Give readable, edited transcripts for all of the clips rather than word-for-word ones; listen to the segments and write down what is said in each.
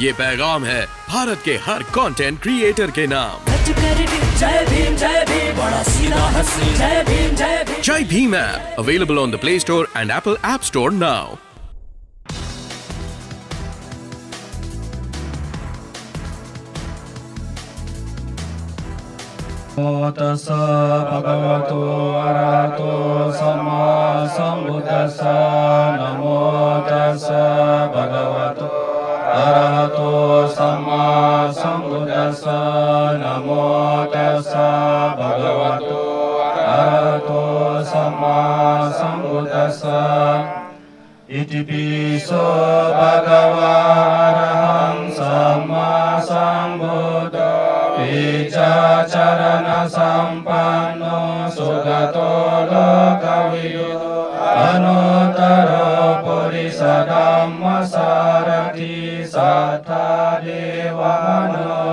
ये पैगाम है भारत के हर कंटेंट क्रिएटर के नाम। जय भीम बड़ा सीधा हंसी, जय भीम जय Bhim app available on the play store and Apple app store now. नमो तस्सा भगवतो अरहतो सम्मा सम्बुद्दस्सा। नमो तस्सा भगवतो अरहतो सम्मा सम्बुद्दस्सा। नमो तस्सा भगवतो अरहतो सम्मा सम्बुद्दस्सा। इतिपिसो भगवा अरहं सम्मा सम्बुद्धो विचाचरण सम्पन्नो सुगतो लोकविदो अनुत्तरो पुरुष धम्म सारथि साथा देवानुसारं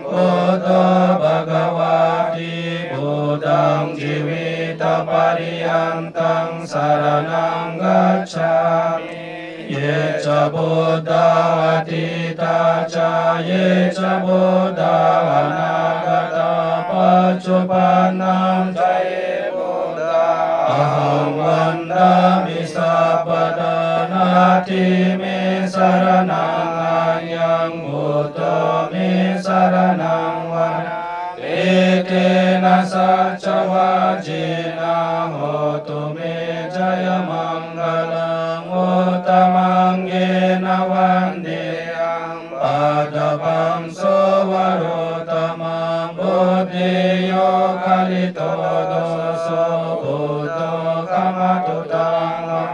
बुद्धो भगवति बुद्धं जीवितपर्यन्तं शरणं गच्छामि। ये च बुद्धा अतीता च ये च बुद्धा अनागता पच्चुपन्नं च ये बुद्धा अहं वन्दामि सपदनाति मे शरणं अन्यं बुद्धो मे शरणं वद। एतेन सच्चवाचेन होतु मे जयमङ्गलम्। उत्तमाङ्गेन वन्देऽहं पादपं सोवरोत्तमं बुद्धेयो कलितो दोषो बुद्धो कमतु तं।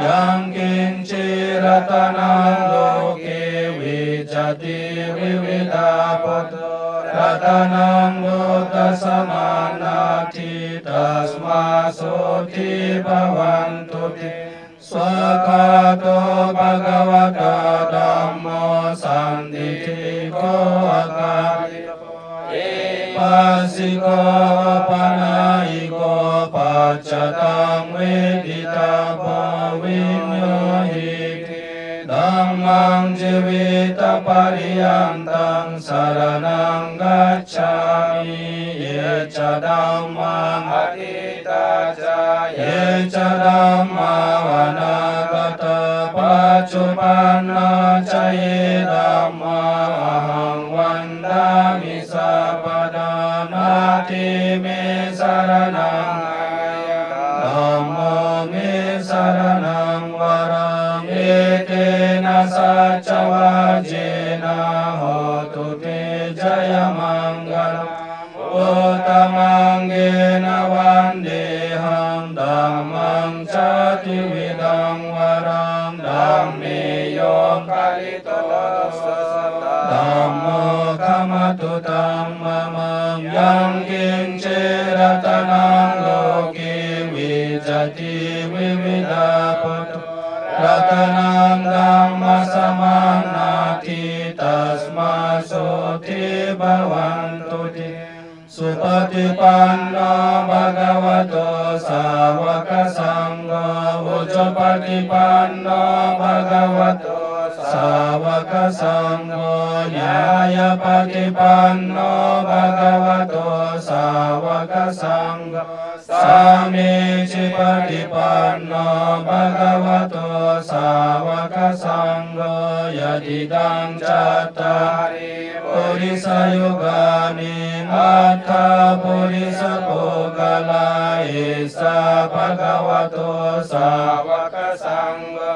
यं किञ्चिरतनं लोके विजति विविधापतो रतनं बुद्धसमानाति तस्मात्सोऽति भवन्तु ते। स्वकातो भगवतो धम्मो सन्दिठिको अकालिको एपासिको पनायिको पच्चतं वेदितव्यो विनियोहिते। धम्मं जीवितपर्यन्तं शरणं गच्छामि। ये च धम्मं अतीता च ये च धम्मं अनागत पच्चुपन्ना च ये धम्मं अहं वन्दामि सपदनाति मे शरणं धम्मो मे शरणं वरम्। एतेन सच्चवाचेन होतु ते जयमङ्गलम्। उत्तमाङ्गेन वन्देऽहं धम्मं चतुर्विधं वरं। धम्मेयो कलितो धम्मो कमतु तं मम। यं किञ्चिरतनं लोके विजति विविधापतो रतनं धम्मसमानाति तस्मात्सोऽति भवन्तु ते। सुपतिपन्नो भगवतो सावकसङ्घो उजुपतिपन्नो भगवतो सावकसङ्घो न्यायपतिपन्नो भगवतो सावकसङ्घो सामीचिपतिपन्नो भगवतो सावकसङ्घो। यदिदं चत्वारि पुरुषयुगानि अथ पुरुषपूगला एष भगवतो सावकसङ्घो।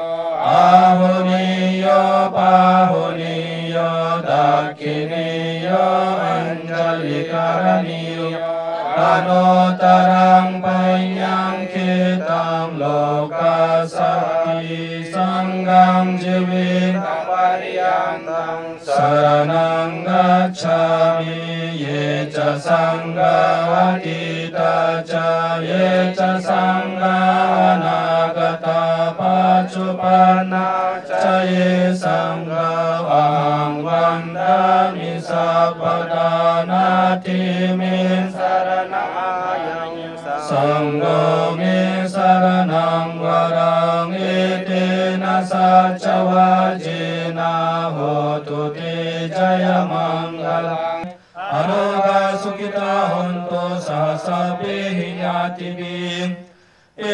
आहुनीयो बाहुनीयो दक्षिणीयो अञ्जलिकरणीयो अनोत्तरं पञ्चाङ्कितं लोकशक्ति सङ्गं जीवितपर्यन्तं शरणं गच्छामि। ये च सङ्गवतीता च ये च सङ्गवनागता पच्चुपन्ना च ये सङ्गः अहं वन्दामि सपदनाति मे शरणं सङ्गो मे शरणं वरम्। एतेन सच्चवाचेन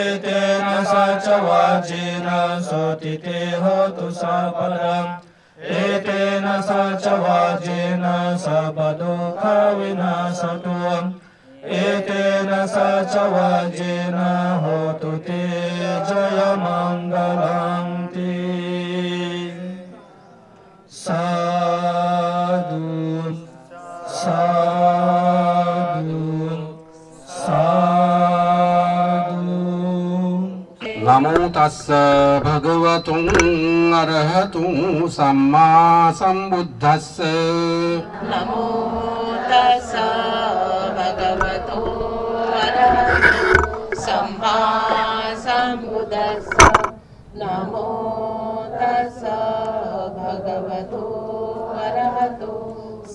एतेन सच वाचेन सोतिते होतु सापदम् एतेन सच वाचेन सबदुःख विनाशतु एतेन सच वाचेन होतु ते जयमङ्गलं ते साधु साधु साधु। नमो तस्स भगवतु अरहतु सम्मा सम्बुद्धस्स नमो तस्स भगवतो अरहतो सम्मा सम्बुद्धस्स नमो तस्स भगवतो अरहतो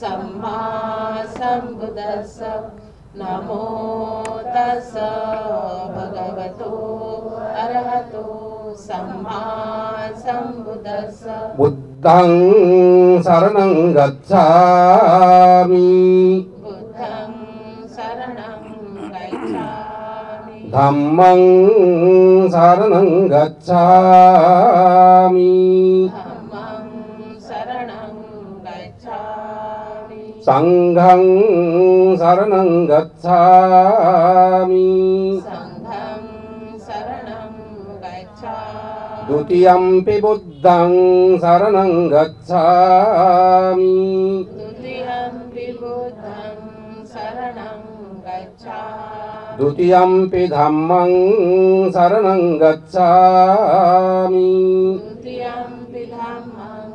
सम्मा सम्बुद्धस्स नमो तस्स भगवतो अरहतो सम्मा सम्बुद्धस्स बुद्धं शरणं गच्छामि बुद्धं शरणं गच्छामि धम्मं शरणं गच्छामि धम्मं शरणं गच्छामि संघं शरणं गच्छामि संघं शरणं गच्छामि द्वितीयंपि बुद्धं शरणं गच्छामि द्वितीयंपि बुद्धं शरणं गच्छामि द्वितीयंपि धम्मं शरणं गच्छामि द्वितीयंपि धम्मं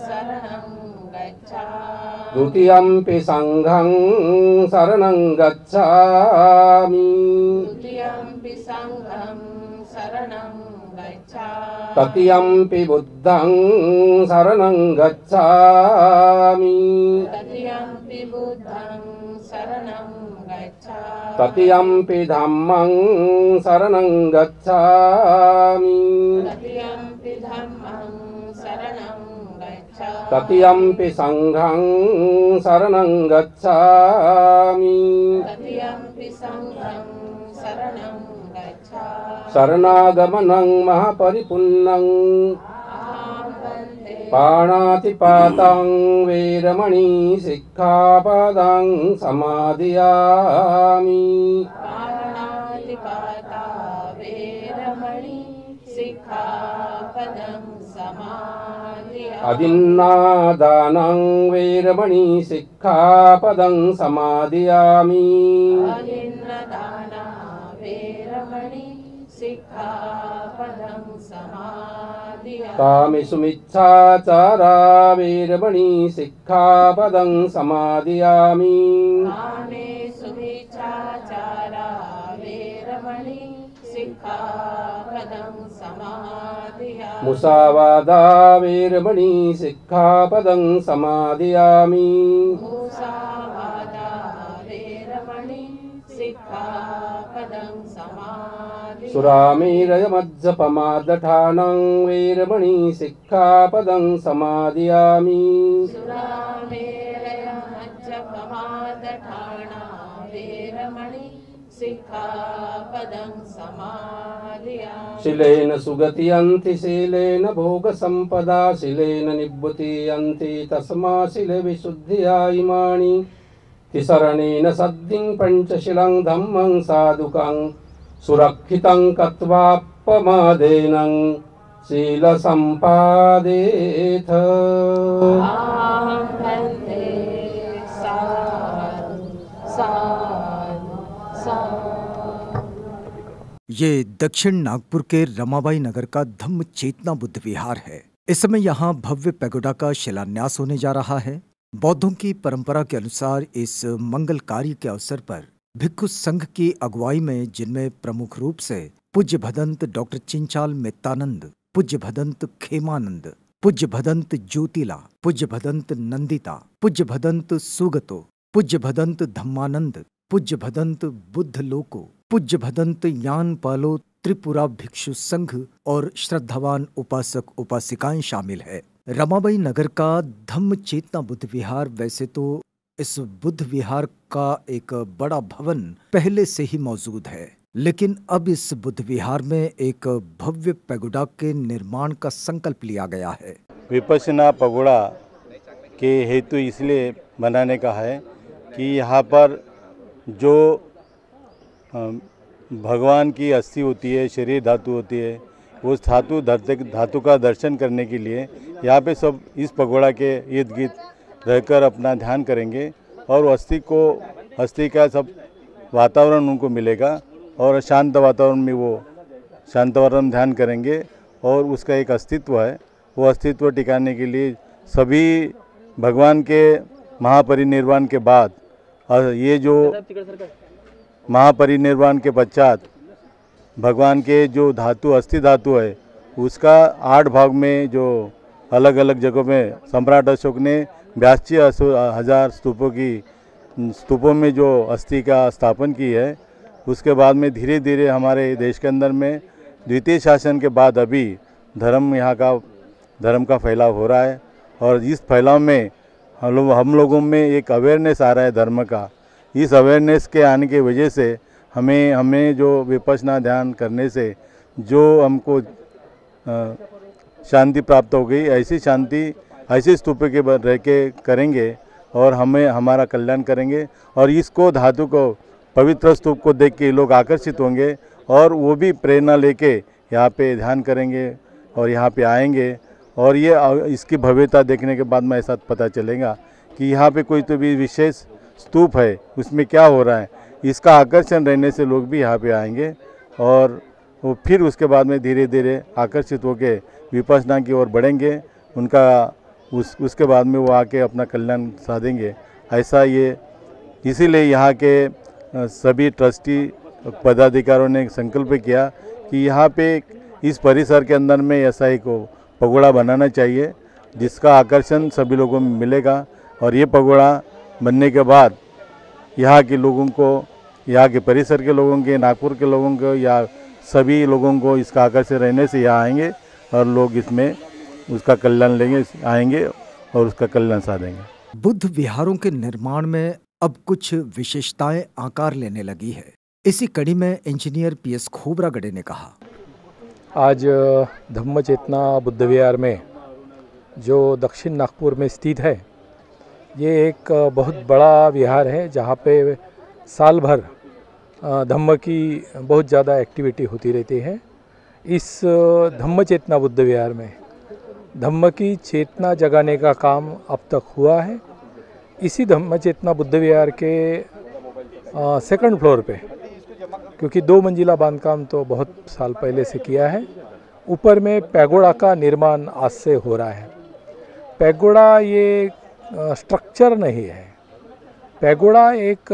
शरणं गच्छामि द्वितीयंपि संघं शरणं गच्छामि द्वितीयंपि संघं शरणं गच्छामि तृतीयंपि बुद्धं शरणं गच्छामि तृतीयंपि बुद्धं शरणं गच्छामि तृतीयंपि धम्मं शरणं गच्छामि तृतीयंपि धम्मं शरणं गच्छामि तृतीयंपि संघं शरणं गच्छामि तृतीयंपि संघं शरणं गच्छामि शरणागमनं महापरिपुन्नं अहं वन्दे पाणातिपातं वेरमणि सिक्खापदं समादयामि पाणातिपाता वेरमणि सिक्खापदं समादयामि अदिन्नादानं वेरमणि सिक्खापदं समादयामि अदिन्नदाना वेरमणि सिक्खापदं समादयामि कामेषु मिच्छाचारा वेरमणि सिक्खापदं समादयामि कामेषु मिच्छाचारा वेरमणि सिक्खापदं समादयामि मुसावादा वेरमणि सिक्खापदं समादयामि मुसावादा वेरमणि सिक्खापदं समादयामि सुरामेरयमज्जपमादठानं वेरमणि सिक्खापदं समादयामि सुरामेरयमज्जपमादठाना वेरमणि सिक्खापदं समादयामि शिलेन सुगतियन्ति शीलेन भोगसम्पदा शिलेन निब्बुतियन्ति तस्मा शिलविशुद्धिया इमानि तिसरणेन सद्दिं पञ्चशिलं धम्मं साधुकं सुरक्षितं कत्वापमादेनं शीलसम्पादेथ अहं वन्दे साधु साधु साधु। ये दक्षिण नागपुर के रमाबाई नगर का धम्म चेतना बुद्ध विहार है। इस समय यहाँ भव्य पैगोडा का शिलान्यास होने जा रहा है। बौद्धों की परंपरा के अनुसार इस मंगल कार्य के अवसर पर भिक्षु संघ की अगुवाई में, जिनमें प्रमुख रूप से पूज्य भदंत डॉक्टर चिंचाल मित्तानंद, पूज्य भदंत खेमानंद, पूज्य भदंत ज्योतिला, पूज्य भदंत नंदिता, पूज्य भदंत सुगतो, पूज्य भदंत धम्मानंद, पूज्य भदंत बुद्ध लोको, पूज्य भदंत यान पालो त्रिपुरा भिक्षु संघ और श्रद्धावान उपासक उपासिकाएं शामिल है। रमाबाई नगर का धम्म चेतना बुद्ध विहार, वैसे तो इस बुद्ध विहार का एक बड़ा भवन पहले से ही मौजूद है, लेकिन अब इस बुद्ध विहार में एक भव्य पैगोडा के निर्माण का संकल्प लिया गया है। विपश्यना पैगोडा के हेतु इसलिए बनाने का है कि यहाँ पर जो भगवान की अस्थि होती है, शरीर धातु होती है, उस धातु का दर्शन करने के लिए यहाँ पे सब इस पैगोडा के इर्द गिर्द रहकर अपना ध्यान करेंगे और अस्थि का सब वातावरण उनको मिलेगा और शांत वातावरण में वो शांत वातावरण ध्यान करेंगे और उसका एक अस्तित्व है, वो अस्तित्व टिकाने के लिए सभी भगवान के महापरिनिर्वाण के बाद ये जो महापरिनिर्वाण के पश्चात भगवान के जो धातु अस्थि धातु है उसका 8 भाग में जो अलग अलग जगहों में सम्राट अशोक ने 82,000 स्तूपों में जो अस्थि का स्थापन की है, उसके बाद में धीरे धीरे हमारे देश के अंदर में द्वितीय शासन के बाद अभी धर्म का फैलाव हो रहा है और इस फैलाव में हम लोगों में एक अवेयरनेस आ रहा है धर्म का। इस अवेयरनेस के आने की वजह से हमें जो विपश्यना ध्यान करने से जो हमको शांति प्राप्त हो गई, ऐसी शांति ऐसे स्तूप के रह के करेंगे और हमारा कल्याण करेंगे और इसको धातु को पवित्र स्तूप को देख के लोग आकर्षित होंगे और वो भी प्रेरणा लेके यहाँ पे ध्यान करेंगे और यहाँ पे आएंगे और ये इसकी भव्यता देखने के बाद में ऐसा पता चलेगा कि यहाँ पे कोई तो भी विशेष स्तूप है, उसमें क्या हो रहा है। इसका आकर्षण रहने से लोग भी यहाँ पे आएंगे और वो फिर उसके बाद में धीरे धीरे आकर्षित होकर विपश्यना की ओर बढ़ेंगे। उसके बाद में वो आके अपना कल्याण साधेंगे। ऐसा ये इसीलिए यहाँ के सभी ट्रस्टी पदाधिकारियों ने संकल्प किया कि यहाँ पे इस परिसर के अंदर में ऐसा एक पैगोडा बनाना चाहिए जिसका आकर्षण सभी लोगों में मिलेगा और ये पैगोडा बनने के बाद यहाँ के लोगों को, यहाँ के परिसर के लोगों के, नागपुर के लोगों को या सभी लोगों को इसका आकर्षण रहने से यहाँ आएंगे और लोग इसमें उसका कल्याण लेंगे, आएंगे और उसका कल्याण साधेंगे। बुद्ध विहारों के निर्माण में अब कुछ विशेषताएं आकार लेने लगी है। इसी कड़ी में इंजीनियर PS खोबरागड़े ने कहा, आज धम्म चेतना बुद्ध विहार में जो दक्षिण नागपुर में स्थित है, ये एक बहुत बड़ा विहार है जहाँ पे साल भर धम्म की बहुत ज़्यादा एक्टिविटी होती रहती है। इस धम्म चेतना बुद्ध विहार में धम्म की चेतना जगाने का काम अब तक हुआ है। इसी धम्म चेतना बुद्ध विहार के सेकंड फ्लोर पे, क्योंकि 2 मंजिला बांधकाम तो बहुत साल पहले से किया है, ऊपर में पैगोडा का निर्माण आज से हो रहा है। पैगोडा ये स्ट्रक्चर नहीं है, पैगोडा एक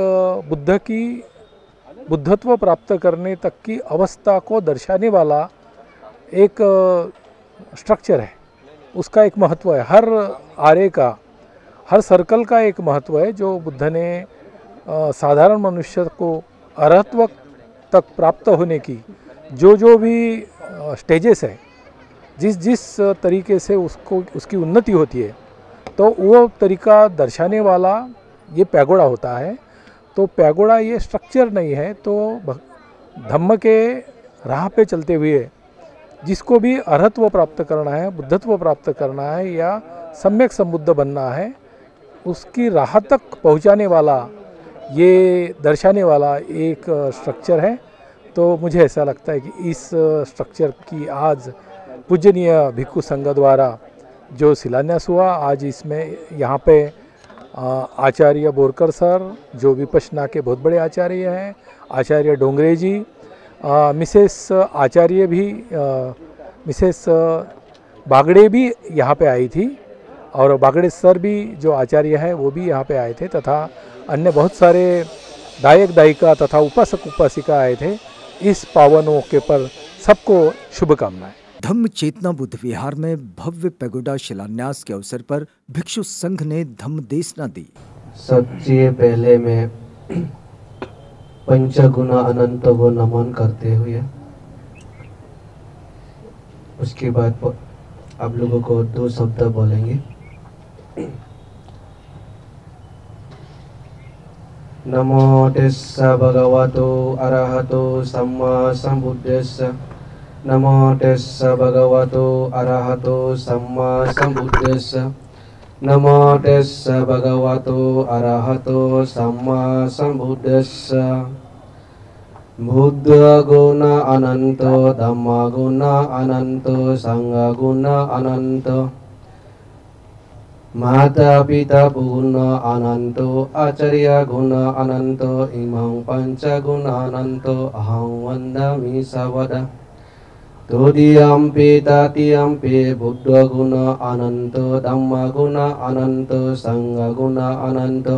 बुद्धत्व प्राप्त करने तक की अवस्था को दर्शाने वाला एक स्ट्रक्चर है। उसका एक महत्व है, हर आरे का, हर सर्कल का एक महत्व है जो बुद्ध ने साधारण मनुष्य को अरहत्व तक प्राप्त होने की जो भी स्टेजेस है, जिस तरीके से उसकी उन्नति होती है, तो वो तरीका दर्शाने वाला ये पैगोडा होता है। तो पैगोडा ये स्ट्रक्चर नहीं है, तो धम्म के राह पे चलते हुए जिसको भी अरहत्व प्राप्त करना है, बुद्धत्व प्राप्त करना है या सम्यक संबुद्ध बनना है, उसकी राह तक पहुंचाने वाला, ये दर्शाने वाला एक स्ट्रक्चर है। तो मुझे ऐसा लगता है कि इस स्ट्रक्चर की आज पूजनीय भिक्खु संघ द्वारा जो शिलान्यास हुआ, आज इसमें यहाँ पे आचार्य बोरकर सर जो विपश्यना के बहुत बड़े आचार्य हैं, आचार्य डोंगरे जी, मिसेस आचार्य भी, मिसेस बागड़े भी यहाँ पे आई थी और बागड़े सर भी जो आचार्य हैं वो भी यहाँ पे आए थे, तथा अन्य बहुत सारे दायक दायिका तथा उपासक उपासिका आए थे। इस पावन मौके पर सबको शुभकामनाएं। धम्म चेतना बुद्ध विहार में भव्य पैगोडा शिलान्यास के अवसर पर भिक्षु संघ ने धम्म देशना दी। सबसे पहले मैं पंचगुण अनंत को नमन करते हुए उसके बाद आप लोगों को 2 शब्द बोलेंगे। नमो तस्स भगवतो अरहतो सम्मा सम्बुद्धिस्स नमो तस्स भगवतो अरहतो सम्मा सम्बुद्धिस्स नमो तस्स भगवतो अरहतो सम्मा सम्बुद्धिस्स बुद्ध गुण अनंत धम्म गुण अनंत संघ गुण अनंत माता पिता गुण अनंत आचार्य गुण अनंत इमं पंच गुण अनंत अहं वन्दामि सर्वदा तोदियम्पि ततियम्पि बुद्ध गुण अनंत धम्म गुण अनंत संघ गुण अनंत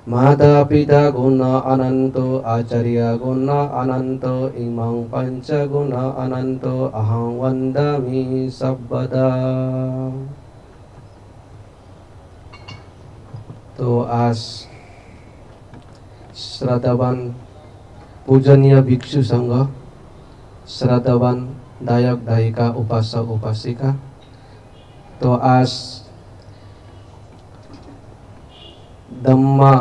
माता पिता गुण अनंत आचार्य गुण अनंत इमं पंच गुण अनंत अहं वन्दामि सर्वदा। तो आज श्रद्धावान पूजनीय भिक्षु संघ, श्रद्धावान दायक दायिका, उपासक उपासिका, तो आज धम्मा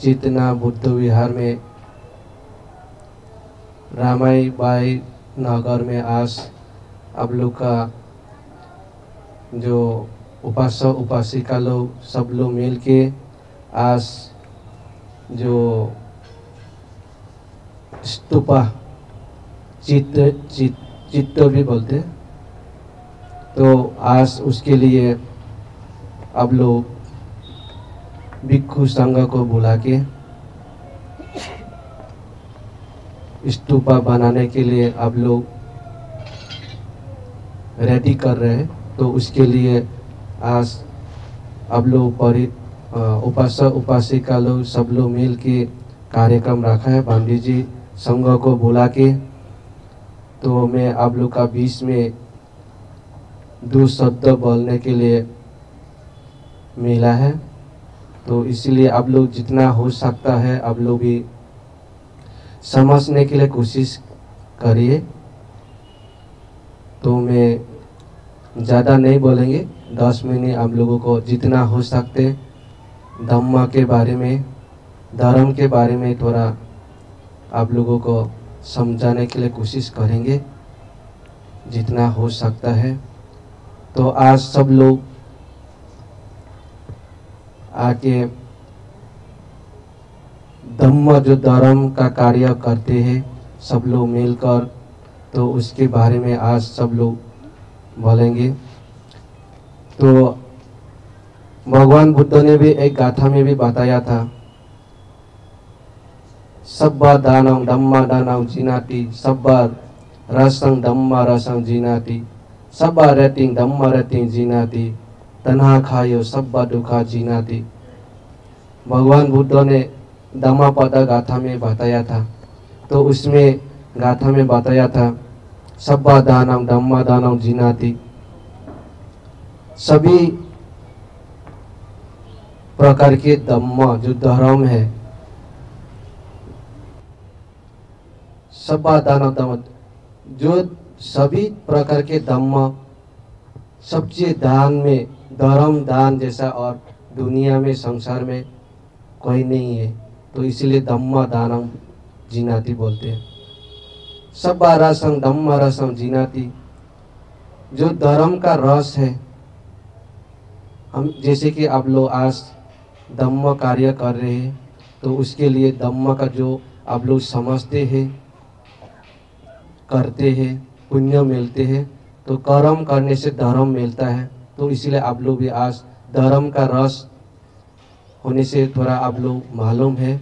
चेतना बुद्ध विहार में रामाई बाई नगर में आज आप लोग का जो उपासक उपासिका लोग सब लोग मिल के आज जो स्तूपा चित्त भी बोलते, तो आज उसके लिए आप लोग भिक्षु संघ को बुला के स्तूपा बनाने के लिए आप लोग रेडी कर रहे हैं। तो उसके लिए आज आप लोग उपासक उपासिका लोग सब लोग मिल के कार्यक्रम रखा है। बांदी जी संघ को बुला के, तो मैं आप लोग का बीच में दो शब्द बोलने के लिए मिला है। तो इसलिए आप लोग जितना हो सकता है आप लोग भी समझने के लिए कोशिश करिए। तो मैं ज़्यादा नहीं बोलेंगे, 10 मिनट आप लोगों को जितना हो सकते धम्म के बारे में, धर्म के बारे में थोड़ा आप लोगों को समझाने के लिए कोशिश करेंगे जितना हो सकता है। तो आज सब लोग आके धम्म जो धर्म का कार्य करते हैं सब लोग मिलकर, तो उसके बारे में आज सब लोग बोलेंगे। तो भगवान बुद्ध ने भी एक गाथा में भी बताया था, सब्बा दानम धम्मा दानम जिनाति, सब्बा रसं धम्मा रसं जिनाति, सब्बा रतिं धम्मा रतिं जिनाति, तन्हा खायो सब्बा दुखा जिनाति। भगवान बुद्ध ने धम्मपद गाथा में बताया था। तो उसमें गाथा में बताया था सब्बा दानम धम्मा दानम जिनाति, सभी प्रकार के धम्म जो धर्म है, सब्बा दानम धम्म जो सभी प्रकार के धम्म, सबसे दान में धर्म दान जैसा और दुनिया में संसार में कोई नहीं है। तो इसलिए धम्म दानम जिनाति बोलते हैं। सब्बा रसं धम्म रसं जिनाति, जो धर्म का रस है, हम जैसे कि आप लोग आज धम्म कार्य कर रहे हैं, तो उसके लिए धम्म का जो आप लोग समझते हैं, करते हैं, पुण्य मिलते हैं। तो कर्म करने से धर्म मिलता है। तो इसलिए आप लोग भी आज धर्म का रस होने से थोड़ा आप लोग मालूम है,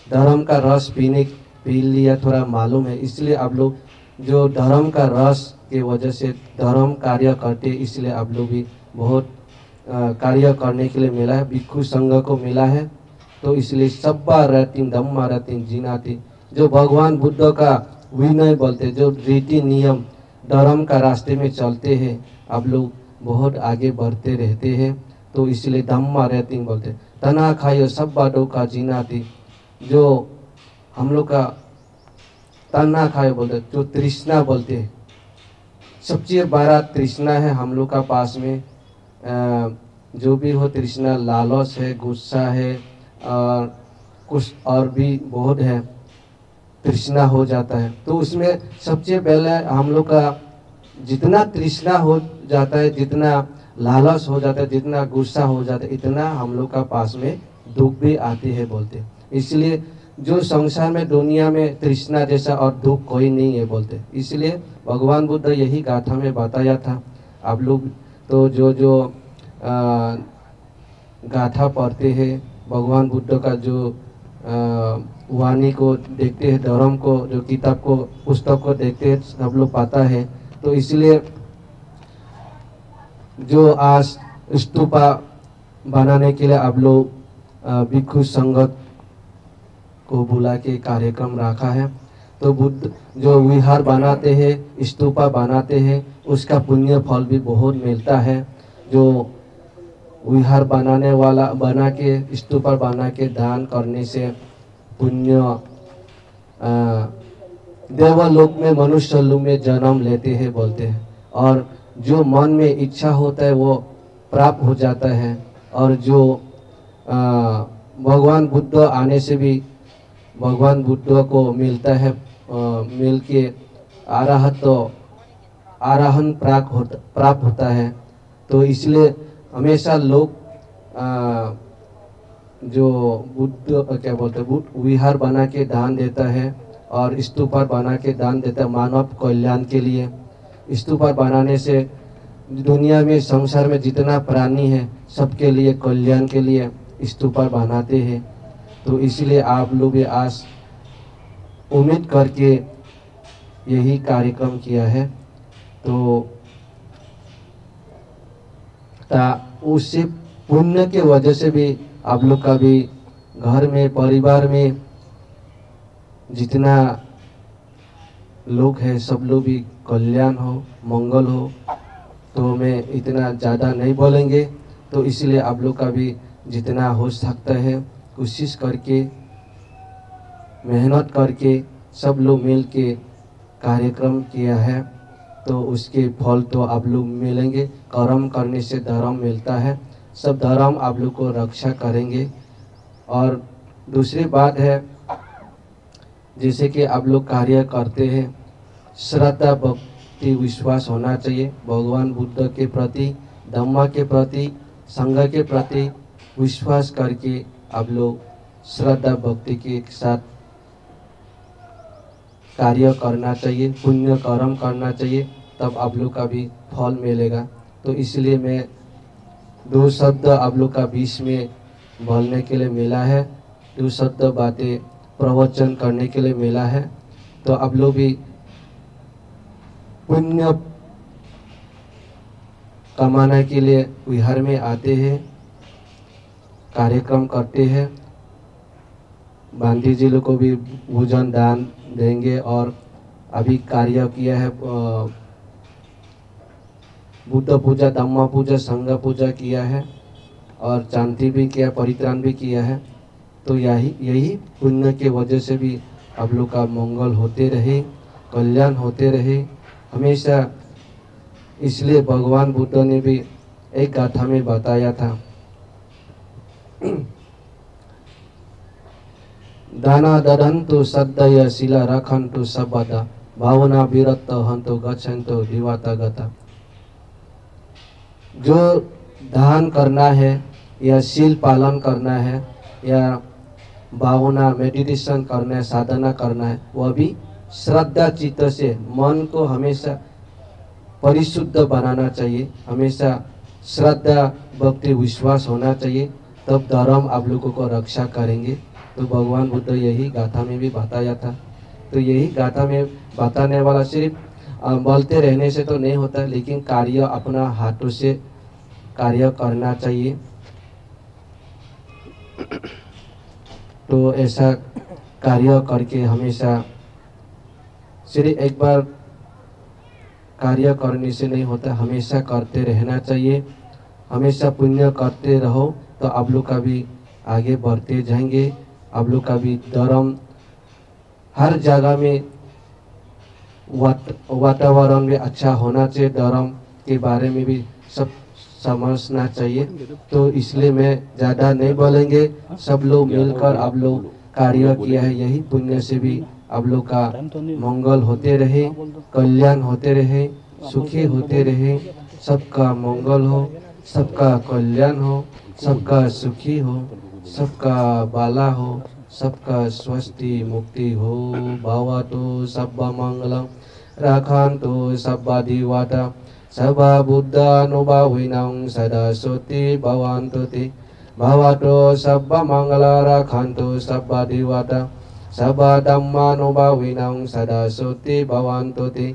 धर्म का रस पी लिया थोड़ा मालूम है। इसलिए आप लोग जो धर्म का रस के वजह से धर्म कार्य करते, इसलिए आप लोग भी बहुत कार्य करने के लिए मिला है, भिक्षु संघ को मिला है। तो इसलिए सब्बा रतिं धम्मा रतिं जिनाति, जो भगवान बुद्ध का विनय बोलते, जो रीति नियम धर्म का रास्ते में चलते हैं, आप लोग बहुत आगे बढ़ते रहते हैं। तो इसलिए धम्मा रतिं बोलते। तना खायो सब्बा दुखा जिनाति, जो हम लोग का तना खायो बोलते, जो तृष्णा बोलते, सबसे बड़ा तृष्णा है हम लोग का पास में। जो भी हो तृष्णा, लालच है, गुस्सा है, और कुछ और भी बहुत है, तृष्णा हो जाता है। तो उसमें सबसे पहले हम लोग का जितना तृष्णा हो जाता है, जितना लालच हो जाता है, जितना गुस्सा हो जाता है, इतना हम लोग का पास में दुख भी आते हैं बोलते। इसलिए जो संसार में दुनिया में तृष्णा जैसा और दुख कोई नहीं है बोलते। इसलिए भगवान बुद्ध यही गाथा में बताया था। आप लोग तो जो गाथा पढ़ते हैं, भगवान बुद्ध का जो वाणी को देखते हैं, धर्म को जो किताब को पुस्तक को देखते हैं, सब लोग पता है। तो इसलिए जो आज स्तूपा बनाने के लिए आप लोग भिक्षु संगत को बुला के कार्यक्रम रखा है। तो बुद्ध जो विहार बनाते हैं, स्तूपा बनाते हैं, उसका पुण्य फल भी बहुत मिलता है। जो विहार बनाने वाला बना के स्तूपा बना के दान करने से पुण्य देवलोक में मनुष्य लोक में जन्म लेते हैं बोलते हैं। और जो मन में इच्छा होता है वो प्राप्त हो जाता है। और जो भगवान बुद्ध आने से भी भगवान बुद्ध को मिलता है, मिल के आराहन प्राप्त होता है। तो इसलिए हमेशा लोग जो बुद्ध क्या बोलते हैं, विहार बना के दान देता है और स्तूपा बना के दान देता है मानव कल्याण के लिए। स्तूपा बनाने से दुनिया में संसार में जितना प्राणी है सबके लिए कल्याण के लिए स्तूपा बनाते हैं। तो इसलिए आप लोग भी आज उम्मीद करके यही कार्यक्रम किया है। तो उससे पुण्य के वजह से भी आप लोग का भी घर में परिवार में जितना लोग हैं सब लोग भी कल्याण हो, मंगल हो। तो मैं इतना ज़्यादा नहीं बोलेंगे। तो इसलिए आप लोग का भी जितना हो सकता है कोशिश करके मेहनत करके सब लोग मिल के कार्यक्रम किया है। तो उसके फल तो आप लोग मिलेंगे। कर्म करने से धर्म मिलता है। सब धर्म आप लोग को रक्षा करेंगे। और दूसरी बात है, जैसे कि आप लोग कार्य करते हैं, श्रद्धा भक्ति विश्वास होना चाहिए भगवान बुद्ध के प्रति, धम्म के प्रति, संघ के प्रति विश्वास करके आप लोग श्रद्धा भक्ति के साथ कार्य करना चाहिए, पुण्य कर्म करना चाहिए, तब आप लोग का भी फल मिलेगा। तो इसलिए मैं दो शब्द आप लोग का बीच में बोलने के लिए मिला है, दो शब्द बातें प्रवचन करने के लिए मिला है। तो आप लोग भी पुण्य कमाने के लिए विहार में आते हैं, कार्यक्रम करते हैं। बांधी जी लोग को भी भोजन दान देंगे। और अभी कार्य किया है, बुद्ध पूजा, धम्म पूजा, संघ पूजा किया है और शांति भी किया, परित्राण भी किया है। तो यही पुण्य के वजह से भी आप लोग का मंगल होते रहे, कल्याण होते रहे हमेशा। इसलिए भगवान बुद्ध ने भी एक गाथा में बताया था, दाना ददन्तु सद्दय शिला रखन्तु सबदा भावना विरत हन्तु गच्छन्तु दिवाता गता। जो दान करना है या शील पालन करना है या भावना मेडिटेशन करना है, साधना करना है, वह भी श्रद्धा चित्त से मन को हमेशा परिशुद्ध बनाना चाहिए। हमेशा श्रद्धा भक्ति विश्वास होना चाहिए, तब धर्म आप लोगों को रक्षा करेंगे। तो भगवान बुद्ध यही गाथा में भी बताया था। तो यही गाथा में बताने वाला सिर्फ बोलते रहने से तो नहीं होता, लेकिन कार्य अपना हाथों से कार्य करना चाहिए। तो ऐसा कार्य करके हमेशा सिर्फ एक बार कार्य करने से नहीं होता, हमेशा करते रहना चाहिए। हमेशा पुण्य करते रहो तो आप लोग का भी आगे बढ़ते जाएंगे। आप लोग का भी धर्म हर जगह में वातावरण में अच्छा होना चाहिए, धर्म के बारे में भी सब समझना चाहिए। तो इसलिए मैं ज़्यादा नहीं बोलेंगे, सब लोग मिलकर आप लोग कार्य किया है, यही पुण्य से भी आप लोग का मंगल होते रहे, कल्याण होते रहे, सुखी होते रहे, सबका मंगल हो, सबका कल्याण हो, सबका सुखी हो, सबका बाला हो, सबका स्वस्ति मुक्ति हो। भवतु सब्बा मंगलम रक्षन्तु सब्बा देवता सब्बा बुद्धानुभाविनं सदा सुखी भवन्तु ते। भवतु सब्बा मंगल रक्षन्तु सब्बा देवता सब्बा धम्मानुभाविनं सदा सुखी भवन्तु ते।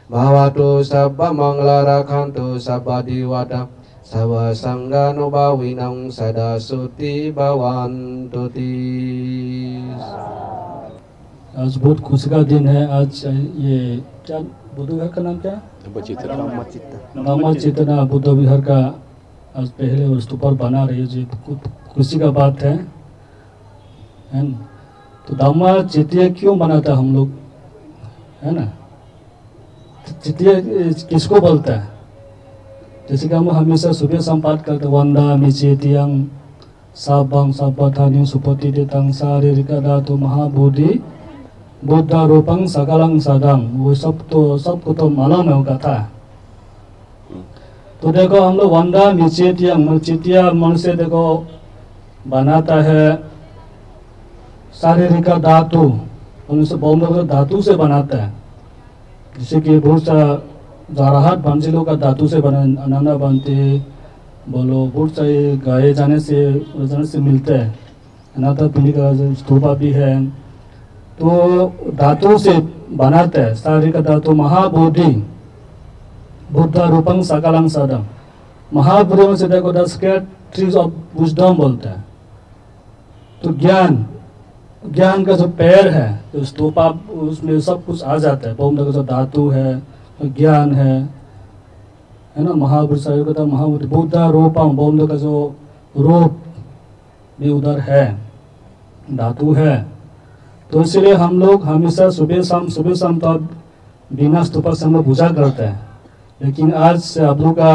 भवतु सब्बा मंगल रक्षन्तु सब्बा देवता सब्बा संगानुभाविनं सदा सुखी भवन्तु ते। आज बहुत खुशी का दिन है। आज ये क्या बुद्ध विहार का नाम क्या है? धम्म चेतना बुद्ध विहार का आज पहले स्तूप पर बना रही है, जो खुशी का बात है ना। तो धम्म चेतिया क्यों बनाता हम लोग, है ना? चेतिया किसको बोलता है? जैसे कि हम हमेशा सुबह संपाद करते, वंदा मि चेतियं साबं साबथानि सुपतितं शारीरिक धातु महाबोधि बुद्ध रूपं सकलं सदं। वो सबको तो मालूम है कथा। तो देखो हम लोग वंदा मि चेतियं, चेतिया मन से देखो बनाता है, शारीरिक धातु उनसे बहुत धातु से बनाता है। जैसे कि बहुत सा जाराहत भंजिलों का धातु से बना, अनाना बनते बोलो, बहुत सारे गाये जाने से मिलते हैं। अनाथा पिंडी का स्तूपा भी है, तो धातु से बनाते हैं। शारीरिक धातु महाबोधि बुद्ध रूपं सकलं सदं। महाबोधि में से देखो 10 ट्रीज ऑफ विजडम बोलते हैं। तो ज्ञान का जो पैर है, तो स्तूपा उसमें सब कुछ आ जाता है। बहुत जो धातु है, ज्ञान है ना। महाबोधि महाबोधि बुद्ध रूपम, बहुत का जो रूप भी उधर है, धातु है। तो इसलिए हम लोग हमेशा सुबह शाम तो बिना स्तूप से हम लोग पूजा करते हैं। लेकिन आज से आप लोग का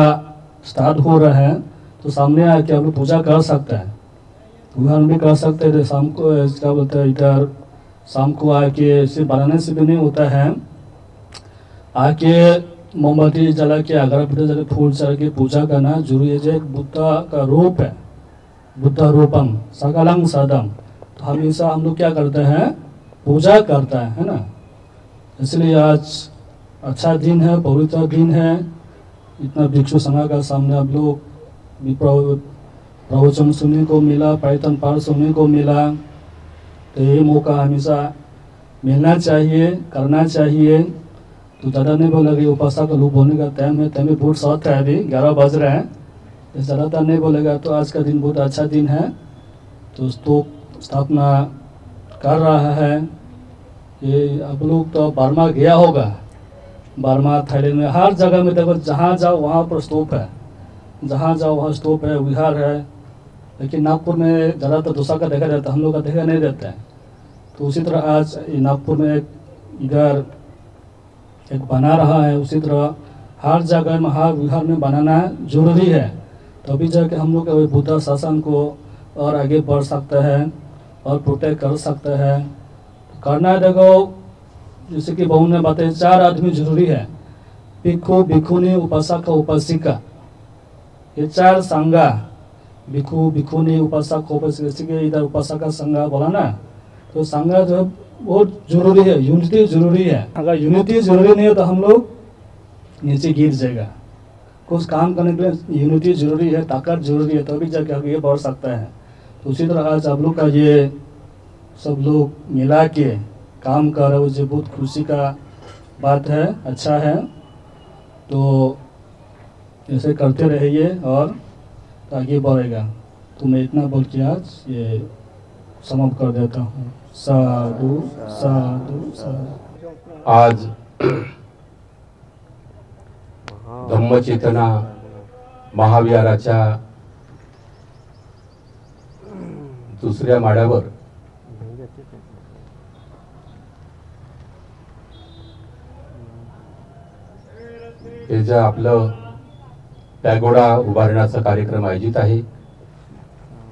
स्टार्ट हो रहा है, तो सामने आके आप लोग पूजा कर सकते हैं, उदाहरण भी कर सकते हैं। शाम को क्या बोलते हैं, इधर शाम को आके सिर्फ बनाने से भी नहीं होता है, आके मोमबत्ती जला के अगरबत्ती जला के फूल चढ़ा के पूजा करना जरूरी है। जो एक बुद्ध का रूप है, बुद्ध रूपम सकलं सदं। तो हमेशा हम लोग क्या करते हैं, पूजा करता है ना। इसलिए आज अच्छा दिन है, पवित्र दिन है। इतना भिक्षु संघ का सामने आप लोग भी प्रवचन सुनने को मिला, प्रार्थना पाठ सुनने को मिला। तो ये मौका हमेशा मिलना चाहिए, करना चाहिए। तो ज़्यादा नहीं बोलेगा, उपासना का लोग होने का टाइम है, टाइम में बहुत साथ है, अभी 11 बज रहे हैं। तो ज़्यादा नहीं बोलेगा। तो आज का दिन बहुत अच्छा दिन है। तो स्तूप स्थापना कर रहा है। ये आप लोग तो बर्मा गया होगा, बर्मा थाईलैंड में हर जगह में देखो, जहाँ जाओ वहाँ पर स्तूप है, जहाँ जाओ वहाँ स्तूप है, विहार है। लेकिन नागपुर में ज़्यादातर दूसरा का देखा जाता है, हम लोग का देखा नहीं देता है। तो उसी तरह आज नागपुर में इधर एक बना रहा है, उसी तरह हर जगह में हर विहार में बनाना जरूरी है। तभी जाके हम लोग बुद्ध शासन को और आगे बढ़ सकता है और प्रोटेक्ट कर सकता है। करना देखो, जैसे कि बहु ने बताया, 4 आदमी जरूरी है, भिक्षु भिक्षुनी उपासक उपासिका। ये 4 संघा, भिक्षु भिक्षुनी उपासक उपासिका। जैसे कि इधर उपासक संघा बोला ना, तो संघा जो बहुत जरूरी है, यूनिटी जरूरी है। अगर यूनिटी जरूरी नहीं है तो हम लोग नीचे गिर जाएगा। कुछ काम करने के लिए यूनिटी जरूरी है, ताकत जरूरी है, तभी जाके आगे बढ़ सकता है। तो उसी तरह आज आप लोग का ये सब लोग मिला के काम कर रहे हो, जो बहुत खुशी का बात है, अच्छा है। तो ऐसे करते रहिए और आगे बढ़ेगा। तो मैं इतना बोल के आज ये समाप्त कर देता हूँ। साधु साधु साधु। आज धम्मचेतना महाविहाराच्या दुसऱ्या माळ्यावर हे जे आपलं पॅगोडा उभारण्याचा कार्यक्रम आयोजित आहे।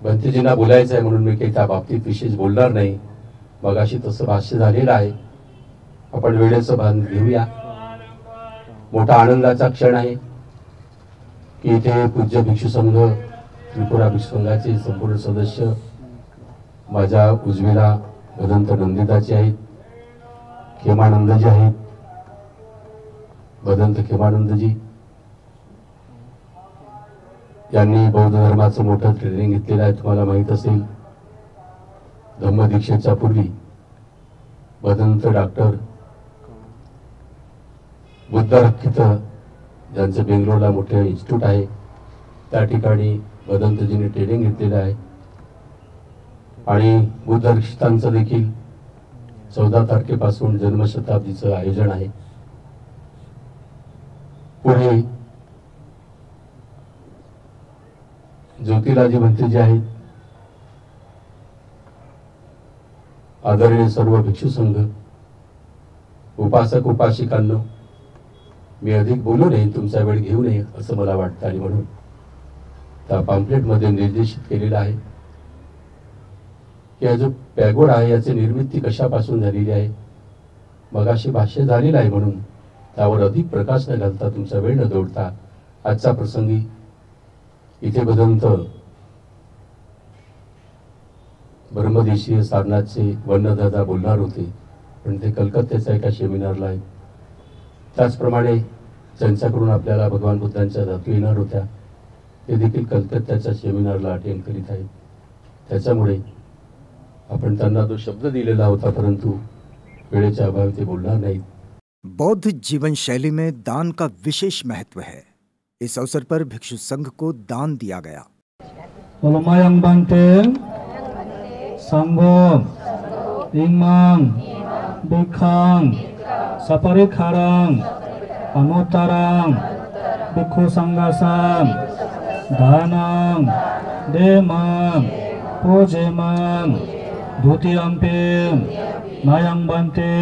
भंतेजींना बोलायचं आहे म्हणून मी काही त्या बाबतीत विशेष बोलणार नाही। मगाशी तसं भाष्य झालेलं आहे. आपण वेळेचं भान घेऊया. मोठा आनंदाचा क्षण आहे की इथे पूज्य भिक्षू संघ त्रिपुरा भिक्षू संघाचे संपूर्ण सदस्य माझ्या उजवीला भदंत नंदिताजी आहेत, खेमानंदजी आहेत, भदंत खेमानंदजी यांनी बौद्ध धर्माचं मोठं ट्रेनिंग घेतलेलं आहे. तुम्हाला माहीत असेल धम्मदीक्षेच्या पूर्वी भदंत डॉक्टर बुद्ध रक्षित ज्यांचं बेंगलोरला मोठे इन्स्टिट्यूट आहे त्या ठिकाणी भदंतजींनी ट्रेनिंग घेतलेलं आहे. आणि बुद्ध रक्षितांचं देखील 14 तारखेपासून जन्मशताब्दीचं आयोजन आहे. पुढे ज्योतिराजी भंते जे आहेत, आदरणीय सर्व भिक्षू संघ, उपासक उपासिकांनो, मी अधिक बोलू नये, तुमचा वेळ घेऊ नये असं मला वाटतं आणि म्हणून त्या पॅम्पलेटमध्ये निर्देशित केलेलं आहे की हा जो पॅगोडा आहे याची निर्मिती कशापासून झालेली आहे. मगाशी भाष्य झालेलं आहे म्हणून त्यावर अधिक प्रकाश न घालता, तुमचा वेळ न दौडता आजच्या प्रसंगी इथे भदंत ब्रह्मदेशीय साधनाचे वर्णदादा बोलणार होते, पण ते कलकत्त्याच्या एका सेमिनारला आहेत. त्याचप्रमाणे ज्यांच्याकडून आपल्याला भगवान बुद्धांच्या धातू येणार होत्या ते देखील कलकत्त्याच्या सेमिनारला अटेंड करीत आहेत. त्याच्यामुळे आपण त्यांना तो शब्द दिलेला होता, परंतु वेळेच्या अभावी ते बोलणार नाहीत. बौद्ध जीवन शैली में दान का विशेष महत्व है. इस अवसर पर भिक्षु संघ को दान दिया गया. Mayang Bante Sangho Imam Bikhang Saparikharang Anutarang Bhikkhu Sanghasam Dhanang Demam Pujemam Dhutiyampim Mayang Bante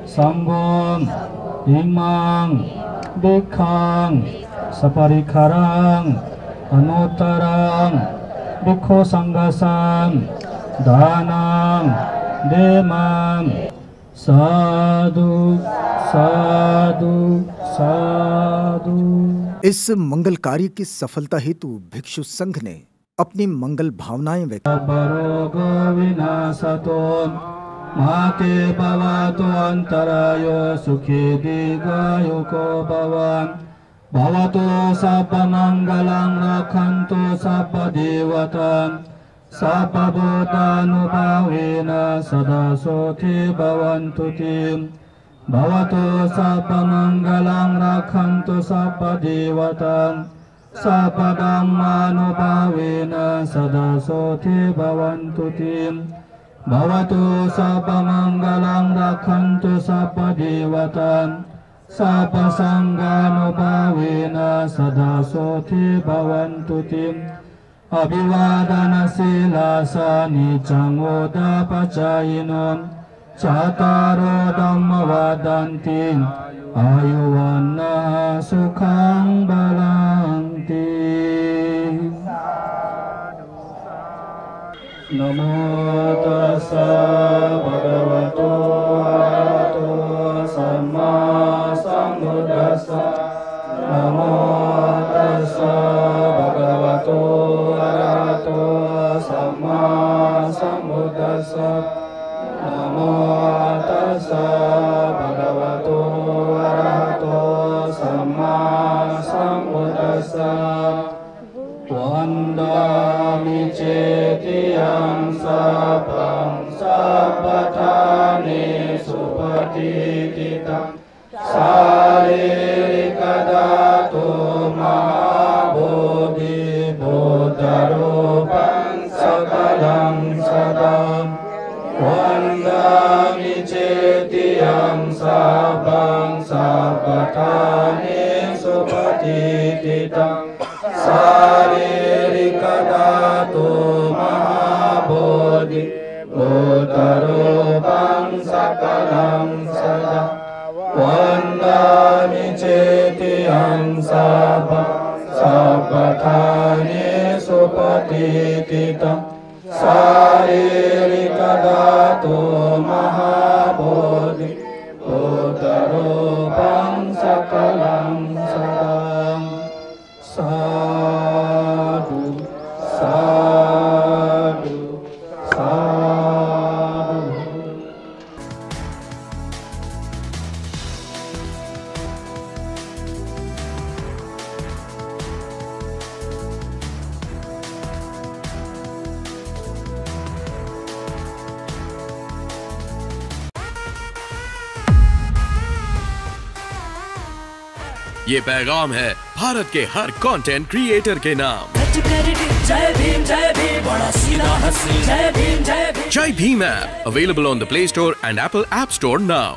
Sanghom Imam Bikhang Saparikharang Anutarang Bhikkhu Sanghasam Dhanam Demam साधु साधु साधु। इस मंगल कार्य की सफलता हेतु भिक्षु संघ ने अपनी मंगल भावनाएं व्यक्त माते भवतु अंतरायो सुखी दीर्घायुको भवान् भवतु सर्वमंगलं रक्षन्तु सर्वदेवतां सर्वभूतानुभावेन सदा सोऽथि भवन्तु ते भवतु सर्वमंगलं रक्षन्तु सर्वदेवतां सर्वधर्मानुभावेन सदा सोऽथि भवन्तु ते भवतु सर्वमंगलं रक्षन्तु सर्वदेवतां सर्वसंगानुभावेन सदा सोऽथि भवन्तु ते अभिवादनशीलासा निचं उदपचायिनो चत्वारो धम्मा वदन्ति आयुवन्नः सुखं बलन्ति। नमो तस्सा भगवतो अरहतो सम्मा सम्बुद्धास्सा नमो तस्सा भगवतो अरहतो सम्मा सम्बुद्धास्सा नमो तस्सा भगवतो अरहतो सम्मा सम्बुद्धास्सा वन्दामि चेतियं सपं सपठाने सुपतितं शारीरिकधातु महाबोधि बुद्धरूपं सकलं सदा वन्दामि चेतियं सपं सपठाने सुपतितं शारीरिकधातु महाबोधि बुद्धरूपं सकलं सदा वन्दामि चेतियं सपं सपठाने सुपतितं शारीरिक धातु महाबोधि भूतरूपं सकलं सदं साधु साधु साधु। ये पैगाम है भारत के हर कंटेंट क्रिएटर के नाम। जय भीम बड़ा सीधा हंसी, जय Bhim Jai Bhim app available on the Play Store and Apple App Store now.